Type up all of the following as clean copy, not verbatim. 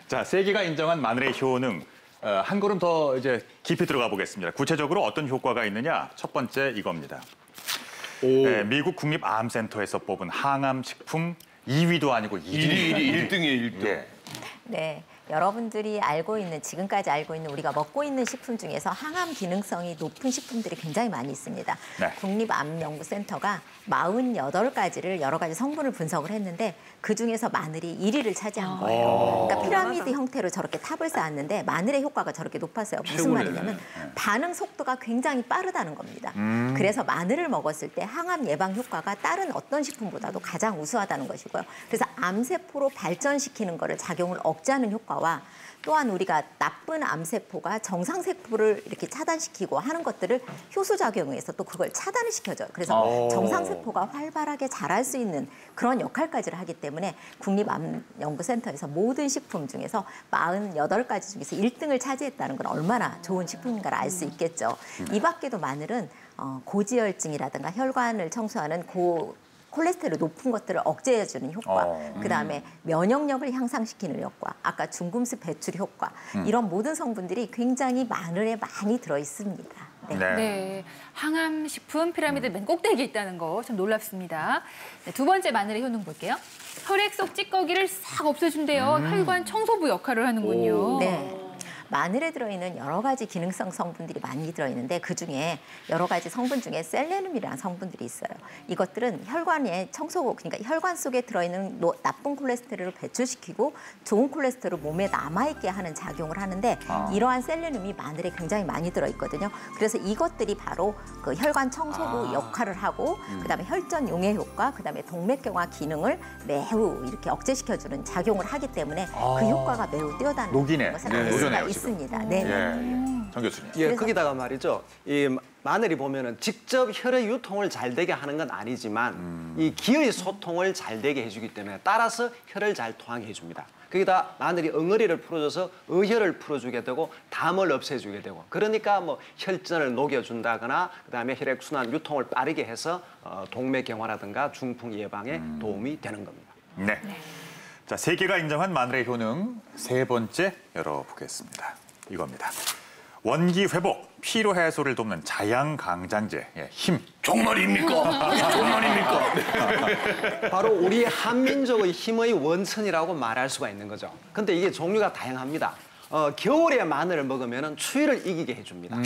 자, 세계가 인정한 마늘의 효능. 한 걸음 더 이제 깊이 들어가 보겠습니다. 구체적으로 어떤 효과가 있느냐? 첫 번째 이겁니다. 미국 국립암센터에서 뽑은 항암 식품 2위도 아니고 1위. 1등이에요, 1등. 예. 네, 여러분들이 지금까지 알고 있는 우리가 먹고 있는 식품 중에서 항암 기능성이 높은 식품들이 굉장히 많이 있습니다. 네. 국립암연구센터가 48가지를 여러 가지 성분을 분석을 했는데 그중에서 마늘이 1위를 차지한 거예요. 그러니까 피라미드 형태로 저렇게 탑을 쌓았는데 마늘의 효과가 저렇게 높았어요. 무슨 말이냐면 반응 속도가 굉장히 빠르다는 겁니다. 그래서 마늘을 먹었을 때 항암 예방 효과가 다른 어떤 식품보다도 가장 우수하다는 것이고요. 그래서 암세포로 발전시키는 거를 작용을 억제하는 효과와 또한 우리가 나쁜 암세포가 정상세포를 이렇게 차단시키고 하는 것들을 효소작용해서 또 그걸 차단을 시켜줘요. 그래서 정상세포가 활발하게 자랄 수 있는 그런 역할까지를 하기 때문에 국립암연구센터에서 모든 식품 중에서 48가지 중에서 1등을 차지했다는 건 얼마나 좋은 식품인가를 알 수 있겠죠. 이 밖에도 마늘은 고지혈증이라든가 혈관을 청소하는 콜레스테롤 높은 것들을 억제해주는 효과, 그다음에 면역력을 향상시키는 효과, 아까 중금속 배출 효과, 이런 모든 성분들이 굉장히 마늘에 많이 들어있습니다. 네. 네, 항암 식품 피라미드 맨 꼭대기에 있다는 거 참 놀랍습니다. 네, 두 번째 마늘의 효능 볼게요. 혈액 속 찌꺼기를 싹 없애준대요. 혈관 청소부 역할을 하는군요. 네. 마늘에 들어있는 여러 가지 기능성 성분들이 많이 들어있는데 그중에 여러 가지 성분 중에 셀레늄이라는 성분들이 있어요. 이것들은 혈관의 청소고, 그러니까 혈관 속에 들어있는 나쁜 콜레스테롤을 배출시키고 좋은 콜레스테롤을 몸에 남아있게 하는 작용을 하는데 이러한 셀레늄이 마늘에 굉장히 많이 들어있거든요. 그래서 이것들이 바로 그 혈관 청소부 역할을 하고 그다음에 혈전 용해 효과, 그다음에 동맥경화 기능을 매우 이렇게 억제시켜주는 작용을 하기 때문에 그 효과가 매우 뛰어나는 것을 알 수가 있습니다. 네. 정 교수님. 예, 거기다가 말이죠. 이 마늘이 보면은 직접 혈의 유통을 잘 되게 하는 건 아니지만 이 기의 소통을 잘 되게 해주기 때문에 따라서 혈을 잘 통하게 해줍니다. 거기다 마늘이 응어리를 풀어줘서 의혈을 풀어주게 되고 담을 없애주게 되고 그러니까 뭐 혈전을 녹여준다거나 그다음에 혈액순환 유통을 빠르게 해서 동맥경화라든가 중풍 예방에 도움이 되는 겁니다. 네. 자, 세계가 인정한 마늘의 효능 세 번째 열어보겠습니다. 이겁니다. 원기 회복, 피로 해소를 돕는 자양강장제, 힘. 정말입니까? 정말입니까? 바로 우리 한민족의 힘의 원천이라고 말할 수가 있는 거죠. 근데 이게 종류가 다양합니다. 겨울에 마늘을 먹으면 추위를 이기게 해줍니다.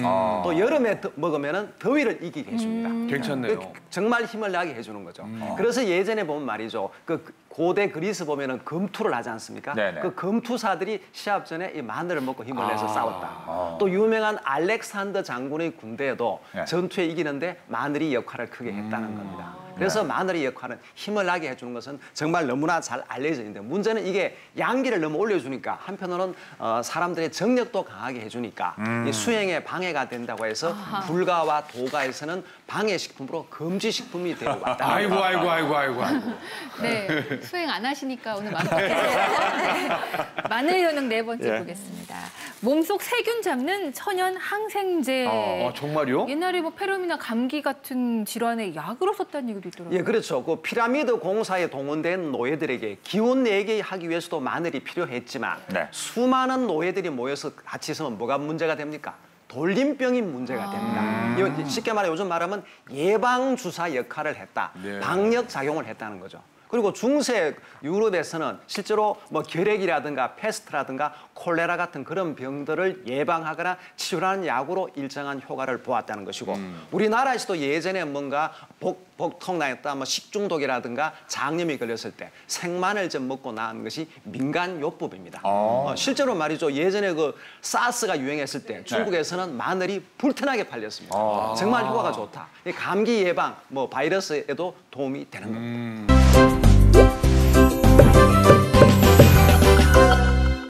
또 여름에 먹으면 더위를 이기게 해줍니다. 괜찮네요. 정말 힘을 나게 해주는 거죠. 그래서 예전에 보면 말이죠. 그 고대 그리스 보면은 검투를 하지 않습니까? 네네. 그 검투사들이 시합 전에 이 마늘을 먹고 힘을 내서 싸웠다. 또 유명한 알렉산더 장군의 군대에도 전투에 이기는데 마늘이 역할을 크게 했다는 겁니다. 그래서 마늘의 역할은 힘을 나게 해주는 것은 정말 너무나 잘 알려져 있는데 문제는 이게 양기를 너무 올려주니까 한편으로는 사람들의 정력도 강하게 해주니까 이 수행에 방해가 된다고 해서 불가와 도가에서는 방해식품으로 금지식품이 되어 왔다. 아이고. 네, 수행 안 하시니까 오늘 마음 바뀌세요. 마늘 효능 네 번째 보겠습니다. 몸속 세균 잡는 천연 항생제. 정말요? 옛날에 뭐 폐렴이나 감기 같은 질환에 약으로 썼다는 얘기도 있더라고요. 예, 그렇죠. 그 피라미드 공사에 동원된 노예들에게 기운 내게 하기 위해서도 마늘이 필요했지만 수많은 노예들이 모여서 같이 있으면 뭐가 문제가 됩니까? 돌림병이 문제가 됩니다. 쉽게 말해 요즘 말하면 예방주사 역할을 했다. 방역 작용을 했다는 거죠. 그리고 중세 유럽에서는 실제로 뭐 결핵이라든가 패스트라든가 콜레라 같은 그런 병들을 예방하거나 치료하는 약으로 일정한 효과를 보았다는 것이고 우리나라에서도 예전에 뭔가 복통나였다, 뭐 식중독이라든가 장염이 걸렸을 때 생마늘 좀 먹고 나은 것이 민간요법입니다. 실제로 말이죠. 예전에 그 사스가 유행했을 때 중국에서는 마늘이 불편하게 팔렸습니다. 정말 효과가 좋다. 감기 예방, 뭐 바이러스에도 도움이 되는 겁니다.